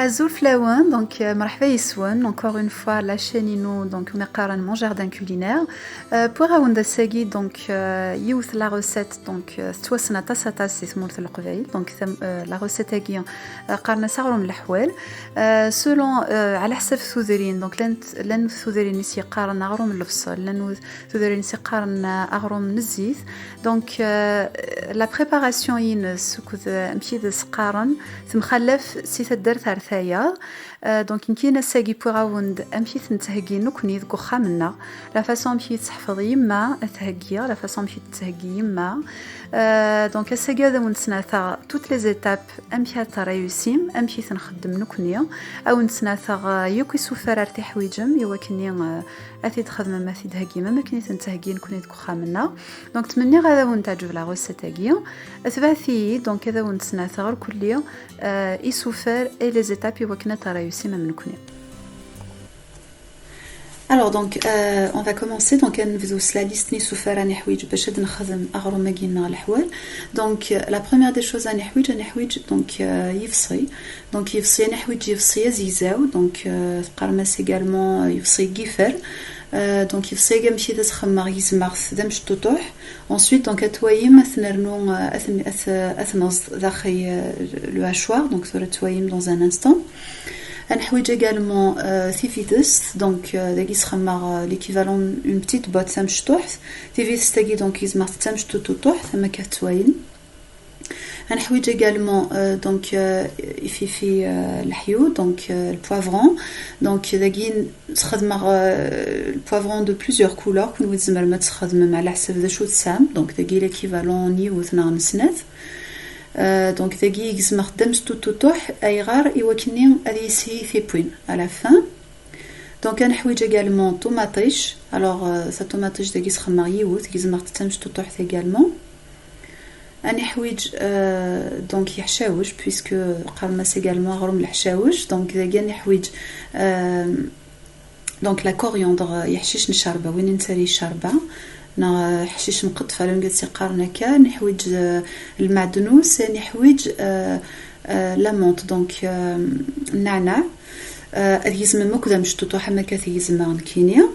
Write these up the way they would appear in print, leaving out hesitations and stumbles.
Azul Flawan, donc مرحبا يسون, encore une fois la chaîne Ino, donc مقارن mon jardin culinaire. Pour Aounda Segui, donc youth la recette, donc توصلنا تاسا سمولت القبيل, donc la recette هي قارنا سعرهم الحوال selon على حسب ثوذرين, donc لن ثوذرين يسي قارنا أغرم الفصل, لن ثوذرين يسي قارنا أغرم الزيت. donc la préparation ين سكوت مشي سقارن ثم خلف سي تدر ثارثايا. دونك نكينا ساقي بوغاوند امشي تنتهقي نكني ذكو خامنا لا فاسون مشي تحفظ يما تهقيا لا فاسون مشي تهقي يما. دونك الساقي هذا ونتسناثا توت لي زيتاب امشي تريوسيم امشي تنخدم نكني او نتسناثا يوكي سوفر ارتي حويجم يوا كني اثي تخدم ما في تهقي ما كني تنتهقي نكني ذكو خامنا. دونك تمني هذا ونتاجو لا روسيتاكي اثباثي دونك هذا ونتسناثا غير كليا يسوفر اي لي زيتاب يوا كنا تريوسيم. Alors donc on va commencer donc la liste ni souffert à nehwij باش نخدم اغرو ماكينا الحوال. donc la première des choses à nehwij donc يفصي donc يفصي نحويج يفصي زيزاو donc قرمس également يفصي قفر donc يفصي يمشي تسخمر يزمر دمش تطوح. ensuite donc اتوايم اثنرنو اثنص داخل le hachoir donc sur اتوايم dans un instant. نحويج également ثيفيتس donc داكي سخمر l'équivalent une petite boîte سمشطوح ثيفيتس تاكي donc يزمر تمشطوح ثم كتواين. نحويج également donc في الحيو donc le poivron donc داكي تخدم البوافرون de plusieurs couleurs كون وزمر ما تخدم على حسب ذا شو تسام donc داكي l'équivalent ني وثنا نسنات. donc داكي يزمر دمس توتوح ايغار يوكني هذه سي في بوين à la fin. donc نحويج également طوماطيش alors sa طوماطيش داكي سخمر يوث يزمر تمش توتوح également. نحويج donc يحشاوش puisque قرمس également غروم الحشاوش donc داكي نحويج donc la coriandre يحشيش نشربه وين نسالي الشربه نا حشيش مقطفه لون قلت قارنا كان نحويج المعدنوس نحويج لامونط دونك النعناع يزم مكذا مش تطوح ما كثي يزم كينيا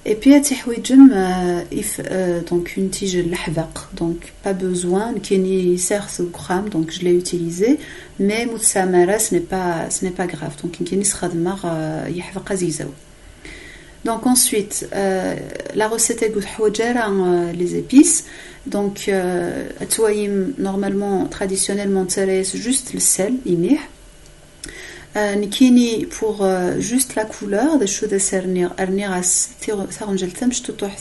et puis تحويجم if donc une tige الحبق donc pas besoin كيني 5 grammes donc je l'ai utilisé mais متسامره ce n'est pas grave donc كيني سخدمه يحبق زيزو. donc ensuite la recette est les épices donc اتوايم normalement traditionnellement c'est juste le sel يميح. نكيني pour juste la couleur des choses سرنير ارنيراس ترنجل تمش تطوح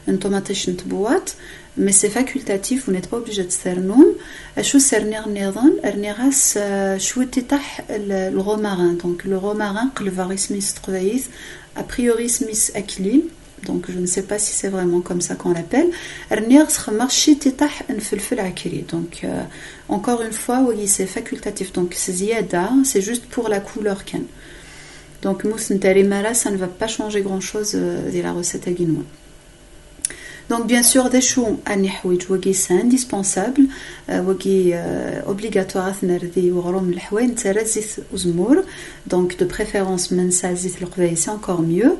une tomate نتبوات mais c'est facultatif vous n'êtes pas obligé de تسرنوم. شو سرنير نيضن ارنيراس شو تتح الرومارين donc le romarin قلفاري سميس تقويس a priori سميس اكليل donc je ne sais pas si c'est vraiment comme ça qu'on l'appelle. ارنير سخمر شي تتح نفلفل عكري donc encore une fois oui c'est facultatif donc c'est زيادة c'est juste pour la couleur كان donc mousse نتاري مارا ça ne va pas changer grand chose de la recette à guinois. donc bien sûr des choux à nihouij wagi c'est indispensable wagi obligatoire نردي وغروم الحوين ترى زيت وزمور donc de préférence منسى زيت القباي c'est encore mieux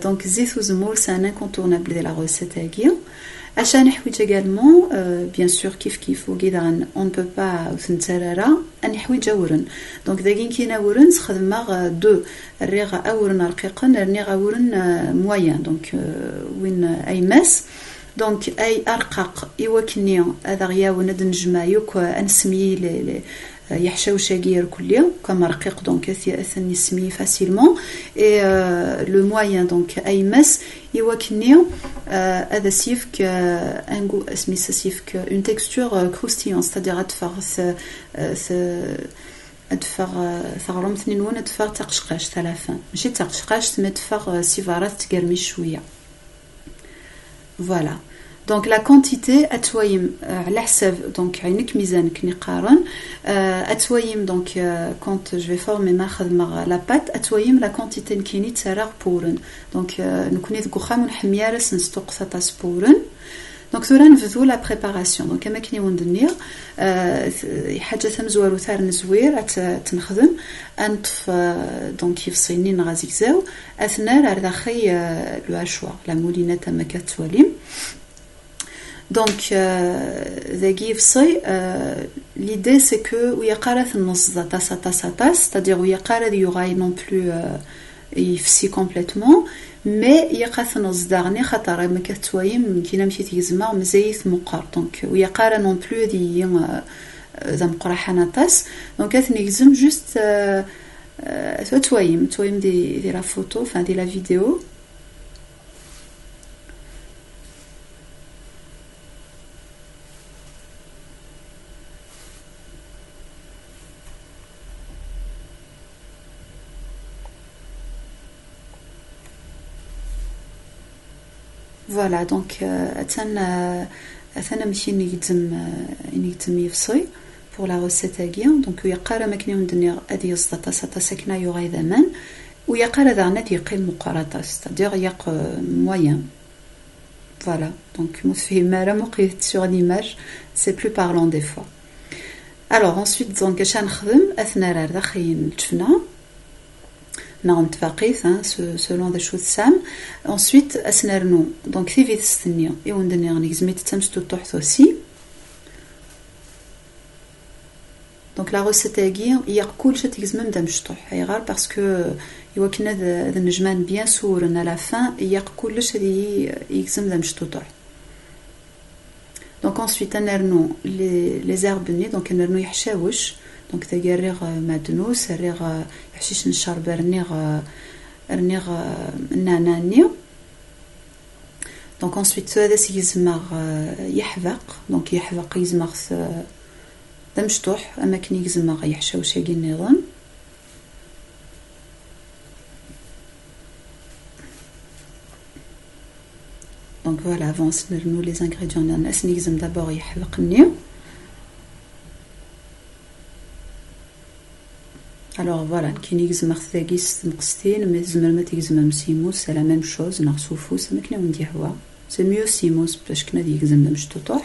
donc زيت وزمور c'est un incontournable de la recette à guinois. عشان نحويج également bien sûr كيف وقيدان on ne peut pas نتسررا نحويج ورن donc داكين كينا ورن سخدمه دو الريغه اورن رقيقا الريغه ورن موين donc وين اي مس donc اي ارقق يوكني هذا غيا وندنجما يوك انسمي يحشاو شاقير كليا كما رقيق دونك اثني يسمي فاسيلمون et le moyen donc اي مس يوكني هذا سيفك ان غو اسمي سيفك une texture croustillante c'est-à-dire ادفر ثغرم اثنين وين ادفر تقشقاش ثلاثه ماشي تقشقاش تمدفر سيفارات تقرمش شويه voilà. donc la quantité اتوايم على حساب donc عينك ميزانك نقارن اتوايم donc quand je vais former ما خدمه la pâte اتوايم la quantité نكيني تسرغ بورن donc نكوني ذكو خام حميارس نستوق 3 بورن دونك ثورا نبداو لا بريباراسيون. دونك كما كني وندنير حاجه تمزوار وثار نزوير تنخدم انطف دونك يفصينين غازيكزاو اثناء رضاخي لو اشوا لا مولينه تما كتواليم. دونك ذاكي يفصي ليدي سي كو ويا قارث النص تاس c'est-à-dire ويا قارث يوغاي نون بلو يفسي كومبليتمون مي يقاث نص داغني خاطر ما كتوايم كينا مشيت يزما مزيت مقر. دونك ويا قارا نون بلو دي ذا مقرحه طاس. دونك اثني يلزم جوست توايم دي لا فوتو دي لا فيديو. فوالا دونك اتانا ماشي نيتم يفصي pour la recette تاعي. دونك يقرا ما كني ندير هذه الزطه ساكنه يغاي زمان ويقرا ذا يقيم مقارطه c'est-à-dire يق moyen. Voilà, donc متفهمه مقيت sur l'image, c'est plus parlant des fois. Alors ensuite donc اش نخدم اثناء هذا خاين الجفنه selon des choses simples. Ensuite, asnerno. Donc, c'est vite stenir. Et on donne un exemple. C'est aussi. Donc, la recette est guère. Il y a cool cet exemple d'amchtoh. Parce que il y a qu'une de nejman bien sûr à la fin. Il y a cool cet exemple d'amchtoh. Donc, ensuite, asnerno les herbes nées. Donc, asnerno yahchaouch. دونك تقريغ مدنوس ريغ حشيش نشرب رنيغ النعناني. دونك انسويت هذا يزمغ يحفق. دونك يحفق يزمغ دمشطوح اماكن يزمغ يحشاو شاقي النظام. دونك فوالا افونس نرنو لي زانغريديون ناس نيزم دابور يحفق النيو. Alors voilà, qui n'existe marthagis mqstin, mais zmerma t'existe simous, c'est la même chose, nar soufou, ça m'éclaire on dit ouais. C'est mieux simous parce que n'a d'existe d'amchtotoh.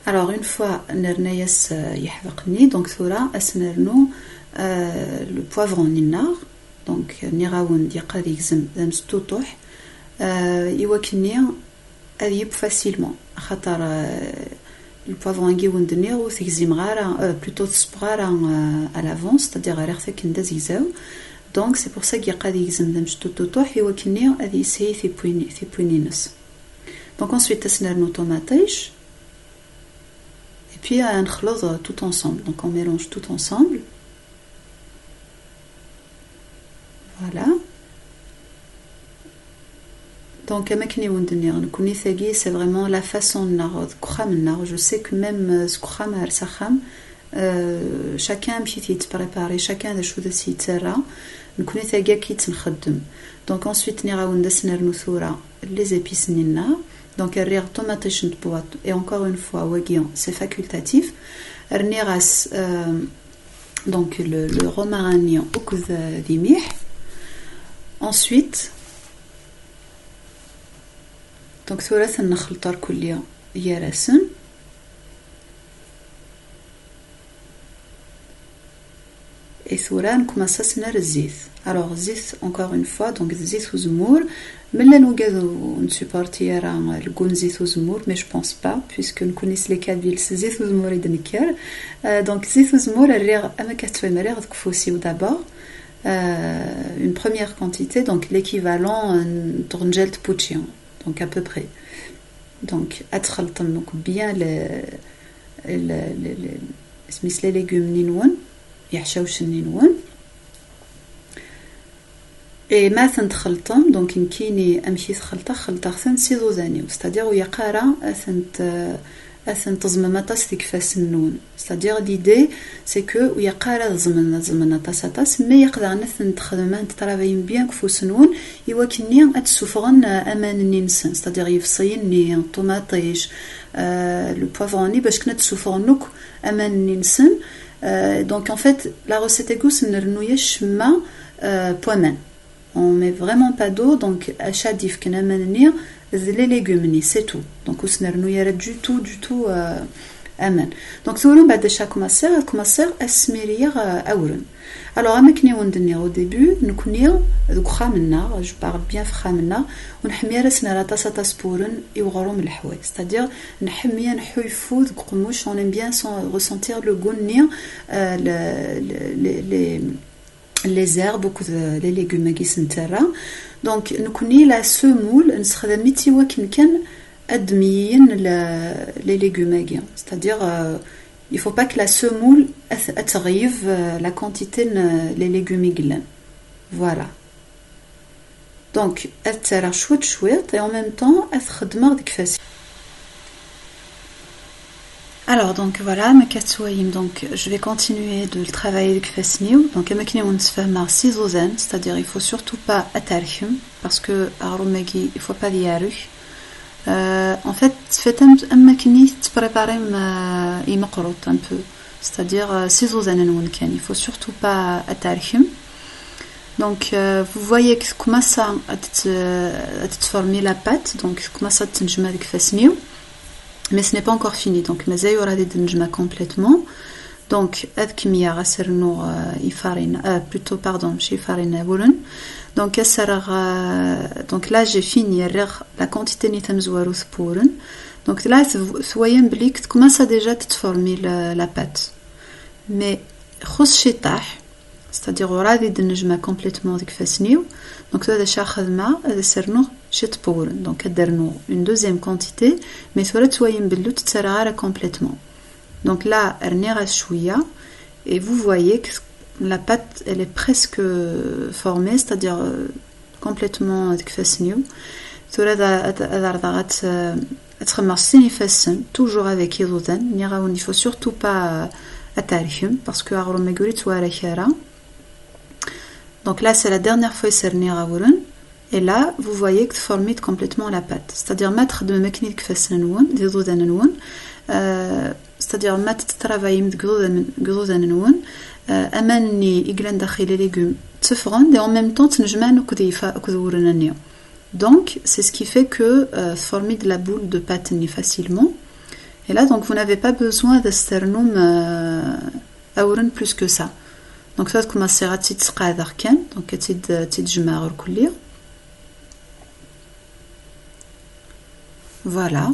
Alors une fois nernayas yahvaqni, donc thora asnerno le poivre en ninar, donc niraoun diqad existe d'amchtotoh, iwakni يب facilement خاطر البوافون نجي وندنيو تيزيم غارا بلوتو تصبغارا à l'avance c'est-à-dire غير ثك ندزيزاو. دونك سي بور سا كي قادي يزم دمج توطوح يوكني هذه سي في بوينينس. دونك ensuite تسنرنو طوماطيش et puis نخلط tout ensemble. Donc on mélange tout ensemble. Voilà. Donc, c'est vraiment la façon de je sais que même chacun peut préparer, chacun des choses aussi. Donc, ensuite, les épices. Donc, et encore une fois, c'est facultatif. Donc, le romarin au ensuite, donc ثلاث نخلطار كليا هي رسم. et ثورا نكماسا سنر الزيت. alors الزيت encore une fois donc الزيت وزمور ملا نوجدو نسوبورتي راه الكون زيت وزمور mais je pense pas puisque نكونيس لي كابيل زيت وزمور يدنكر. donc زيت وزمور الريغ اما كتفهم الريغ تكفوسيو d'abord une première quantité donc l'équivalent طرنجال بوتشيون donc à peu près. Donc اتخلطن donc bien les légumes نينون يحشاوش النينون et ما تنخلطن donc نكيني امشي خلطه سيدو زانيو c'est-à-dire ويا قارا تزمن طاس تكفاس النون c'est-à-dire l'idée c'est que ويا قارا زمن طاس ما يقدر نثن تخدمان ترافاين بيان كفوس نون يوكني اتسفغن امان نينسن c'est-à-dire يفصيني طوماطيش le poivron باش كنا تسفغنوك امان نينسن. Donc en fait la recette est goût نرنو يشما poimen. On met vraiment pas d'eau, donc à chadif kena menir les légumes, c'est tout. Donc on ne y a du tout amen. Donc c'est au bas de chaque commencer à se mêler à ouren. Alors avec nous au début, nous connaissons le khamna, je parle bien khamna, on حميرسنا la tasse pouren et au garom le houé. C'est-à-dire نحمي نحيفو قموش, on aime bien ressentir le goût les herbes ou les légumes qui sont terra. Donc nous connaissons la semoule, نستخدم ميتيوا كان admien les légumes, c'est-à-dire il ne faut pas que la semoule arrive la quantité les légumes. Voilà. Donc elle tire chouette et en même temps elle خدمة ديك فاسي. Alors donc voilà, donc je vais continuer de le travailler avec Fasniou. Donc on se fait mar ciseaux, c'est-à-dire il faut surtout pas atarchum parce que aromagi il faut pas diaru. En fait, faites un makini de préparer un peu, c'est-à-dire ciseaux il faut surtout pas atarchum. Donc vous voyez que commence à te former la pâte, donc commence à t'enjema avec Fasniou. Mais ce n'est pas encore fini, donc mazay aura des denjma complètement. Donc adkimia rasserno ifarine plutôt pardon chez farine boulen. Donc là j'ai fini la quantité nitamzwaruth pouren. Donc là soyez blik commence à déjà te former la pâte. Mais khos chetah, c'est-à-dire aura des denjma complètement avec fasniou. Donc ça déjà khadma serno chet pouren. Donc aderno une deuxième quantité, mais soyez belou tsarara complètement. Donc là ernera chouia et vous voyez que la pâte elle est presque formée, c'est-à-dire complètement fasniou. Toujours avec irodan, il faut surtout pas atarchum parce que aromagurit ou arachara. Donc là c'est la dernière fois cernera wuren. Et là, vous voyez que formez complètement la pâte. C'est-à-dire mettre de makni kfasnanoun, des rodananoun, c'est-à-dire mettre travailler de grodananoun, amener iglan dakhil les légumes, tsefran et en même temps tnjman kudeifa kudouranania. Donc, c'est ce qui fait que former de la boule de pâte facilement. Et là, donc, vous n'avez pas besoin de sternum auren plus que ça. Donc, ça commence à tit sqadarkan, donc tit jmar kullir. Voilà.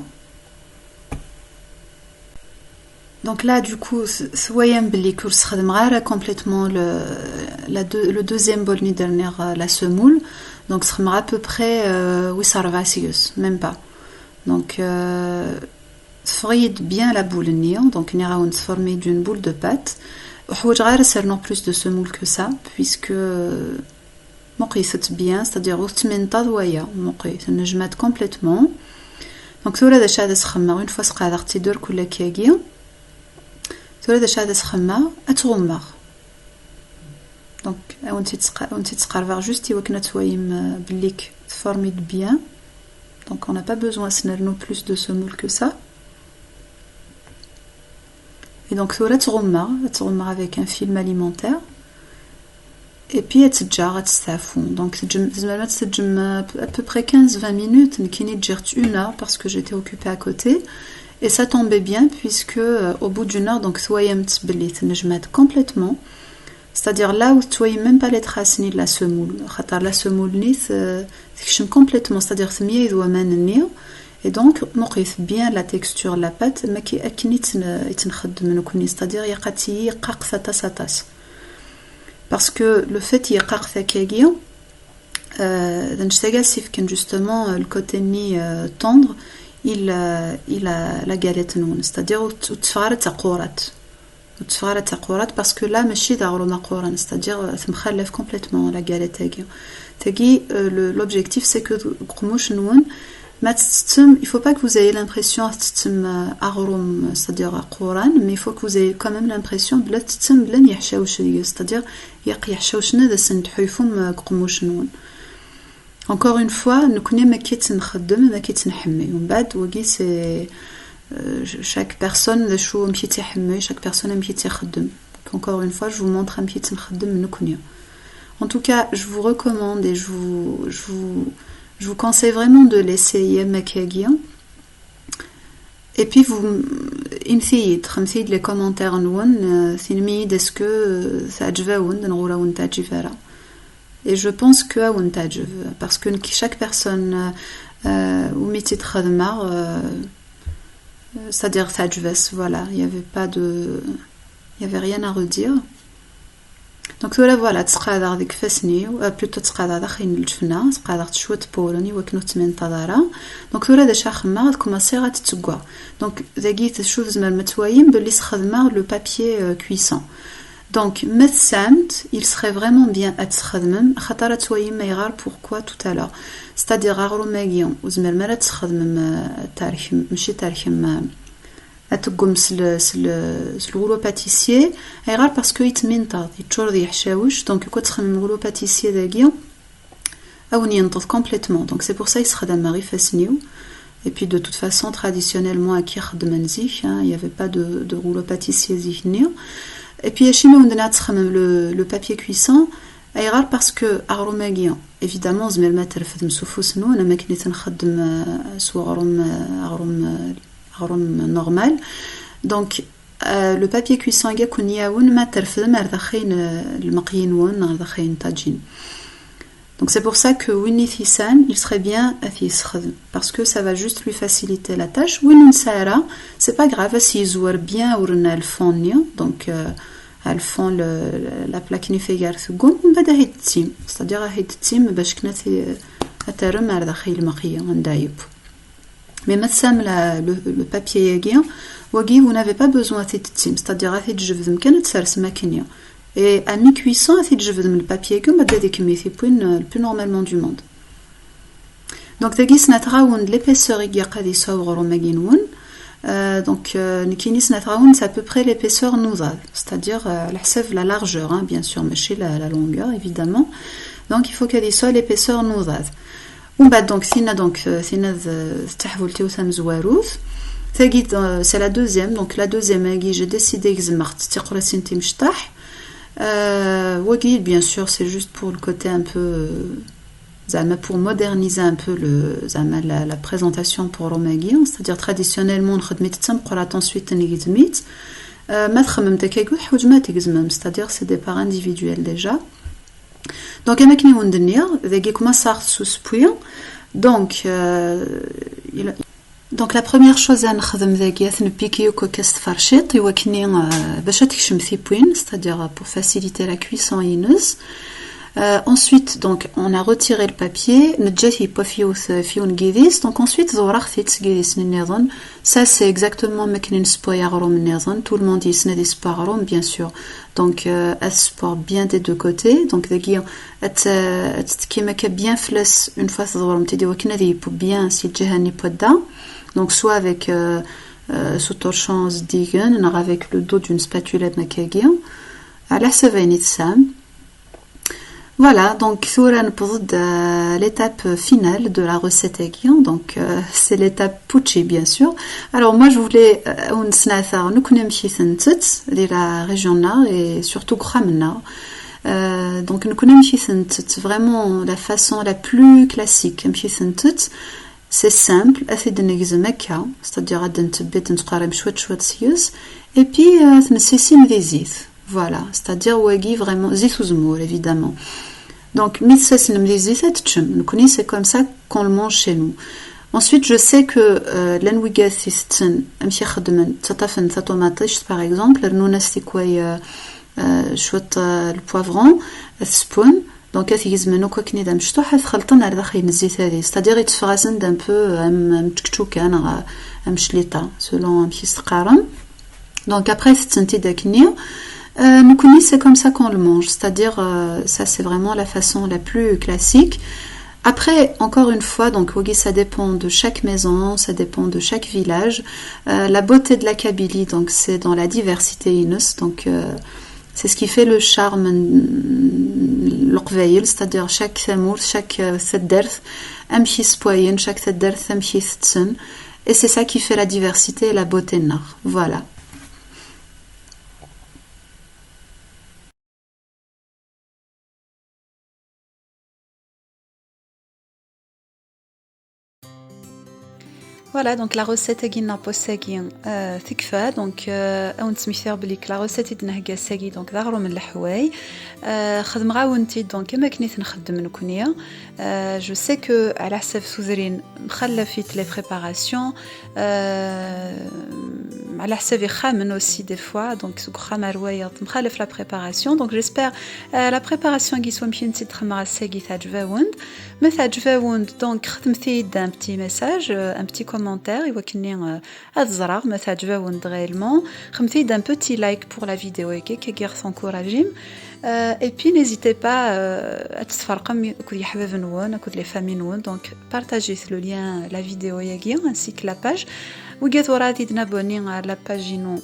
Donc là, du coup, soyez blik ou se complètement le deuxième bol dernière la semoule. Donc, ce sera à peu près 8 même pas. Donc, frayez bien la boule donc on se former d'une boule de pâte. Non plus de semoule que ça, puisque c'est bien, c'est-à-dire ça complètement. Donc ça là déjà une fois سقادرتي دور كل كاكي ça déjà تسخمر اتغمر. Donc on تقرب juste يوكنا تويم بليك تفورمي bien. Donc on n'a pas besoin de plus de semoule que ça. Et donc ça تغمر avec un film alimentaire. Et puis donc à peu près 15-20 minutes, une heure parce que j'étais occupée à côté. Et ça tombait bien puisque au bout d'une heure, donc je mets complètement. C'est-à-dire là où tu vois même pas les traces ni de la semoule. La semoule c'est complètement, c'est-à-dire et donc مقيس bien la texture de la pâte mais qui c'est-à-dire parce que le fait qu'il y ait justement le côté tendre il a la galette non, c'est-à-dire parce que là c'est-à-dire ça me khallef complètement la galette l'objectif c'est que il faut pas que vous ayez l'impression c'est-à-dire mais il faut que vous ayez quand même l'impression c'est-à-dire encore une fois nous connaissons chaque personne chaque personne encore une fois je vous montre un petit En tout cas, je vous recommande et je vous conseille vraiment de l'essayer, Makagi. Et puis, vous imthiyid les commentaires نون ثينميد est-ce que تعجباون نغولا وين تعجبها. Et je pense que وين تعجب parce que chaque personne وميتي تخدمها c'est-à-dire تعجبس, voilà, il y avait rien à redire. Donc voilà, تسقادر ديك فاسني plutôt تسقادر خاين الجفنه تسقادر شويه بولوني وكنو تمن طداره. دونك ثورا داش خما كوماسي غتتسكوا. دونك داكي تشوف زعما متوايم باللي خدمه لو بابيي كويسون. دونك متسامت il serait vraiment bien اتخدمم خاطر توايم ما يغار pourquoi tout à l'heure. c'est-à-dire غارو ماغيون وزعما ما تخدمم تاريخ ماشي تاريخ أتقوم سلغولو باتيسيي غير باسكو يتمنطط يتشور ذي حشاوش دونك كو تخمم الغولو باتيسيي داكيا او ينطط كومبليتمون. دونك سي بور سا يسخدم غير فاسنيو. Et puis de toute façon traditionnellement à خدمن زيك il y avait pas de rouleau pâtissier زيكنيا. Et puis يشيمي وندنا تخمم le papier cuisson غير باسكو اغروماغيا évidemment زمير ما ترفد مسوفوسنو انا ما كنت نخدم سوا غروم normal. Donc le papier cuisson يكون ياون ما ترفد ما رضخين المقيين ون رضخين طاجين. Donc c'est pour ça que Winnie Thissan, il serait bien à Thiskhd, parce que ça va juste lui faciliter la tâche. Winnie Sara, c'est pas grave s'il zoure bien ou le fond, donc elles font la plaque nifégar seconde, on va d'ailleurs team, c'est-à-dire à team, باش كنا أترم على داخل المقية عندايب. Mais maintenant le papier yagien, wagi vous n'avez pas besoin de team, c'est-à-dire à je veux me connaître ça c'est maquinia. Et à mi-cuisson, je veux le papier que m'a dit que c'est le plus normalement du monde. Donc تجيس نتراون l'épaisseur يقعد يصور وماجينون. Donc نكينيس نتراون c'est à peu près l'épaisseur نوضال, c'est-à-dire la largeur, hein, bien sûr, mais chez la longueur évidemment. Donc il faut qu'elle soit l'épaisseur نوضال. وبعد donc سينا تحولتي وثم زواروث. C'est la deuxième, donc la deuxième j'ai décidé que je marche تقرأ مشطح. Wagi, bien sûr, c'est juste pour le côté un peu pour moderniser un peu la présentation pour Romagi, c'est-à-dire traditionnellement on خدمت تمقرات ensuite نجزميت ما تخممت كيكو حوجمات تجزمم, c'est-à-dire c'est des parts individuelles déjà. Donc أماكن وندنيا ذاكي كما صار سوس بوين. Donc la première chose à نخدم ذاكي ثن بيكيو كوكاست فرشيط يوكني باش تكشم ثيبوين, c'est-à-dire pour faciliter la cuisson ineuse. Ensuite donc on a retiré le papier نجاتي بافيوث فيون جيديس. donc ensuite زورختيت جيديس النظام. ça c'est exactement مكنين سبوياغروم النظام. tout le monde يسند سبوياغروم bien sûr. donc elle supporte bien des deux côtés. donc ذاكي كيما bien flas une fois زورم تدي وكنا ذي bien si الجهه ني بودا. Donc soit avec sous torchon digen, avec le dos d'une spatulette makagien. À la sevenite sam. Voilà, donc l'étape finale de la recette aiguillon. Donc c'est l'étape pucci bien sûr. Alors moi je voulais on snatha nous connaissons sentet de la région nord et surtout Gramna. Donc nous connaissons sentet vraiment la façon la plus classique. Sentet. C'est simple, c'est-à-dire et puis voilà, c'est-à-dire vraiment évidemment. Donc c'est comme ça qu'on le mange chez nous. Ensuite je sais que par exemple le poivron spoon. Donc يزمنو كوكني دام مشطوح خلطنا على داخل الزيت هذه, c'est-à-dire يتفرزن دان بو متكتوكان مشليطه selon مشيستقارم. donc après cette senti داكني nous connaissons c'est comme ça qu'on le mange, c'est-à-dire ça c'est vraiment la façon la plus classique. Après encore une fois donc ça dépend de chaque maison, ça dépend de chaque village. La beauté de la Kabylie donc c'est dans la diversité inus, donc c'est ce qui fait le charme l'qvaïl, c'est-à-dire chaque samour, chaque sedderth amchi spoyen, chaque sedderth amchi tsen, et c'est ça qui fait la diversité et la beauté nar. Voilà. Voilà, donc la recette est نابوساكي تكفى دونك او نتسميثير بليك لا recette دنا هكاساكي دونك ظهروا من الحواي خدم غاونتي دونك كما كنيت نخدم نكونيا جو سي كو على حسب سوزرين مخلفيت لي بريباراسيون على حسابي خامن اوسي دي فوا دونك سوق خامه روايات مخالف لا بريباراسيون دونك جيسبر لا بريباراسيون كي سو مشيتي تخمر ساكي تاع جفاوند مثلا جفاوند دونك خدمتي دان بتي ميساج ان بتي كومونتير يوكني هاد الزرار مثلا جفاوند غيلمون خدمتي دان بوتي لايك بور لا فيديو هكاك كي سونكوراجيم et puis n'hésitez pas à تفرقم كود يحبب نون كود لي فامي نون دونك بارطاجي لو لien la vidéo ياكي ainsi que la page وقيتو رادي نابوني على لا باج نو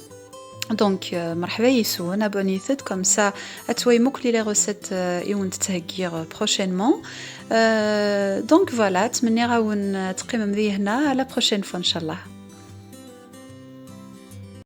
دونك مرحبا يسون ابونيتد كوم سا اتوي موكلي لي روسيت يون تتهكير بروشينمون دونك فوالا تمني غاون تقيم مذي هنا على بروشين فوا ان شاء الله.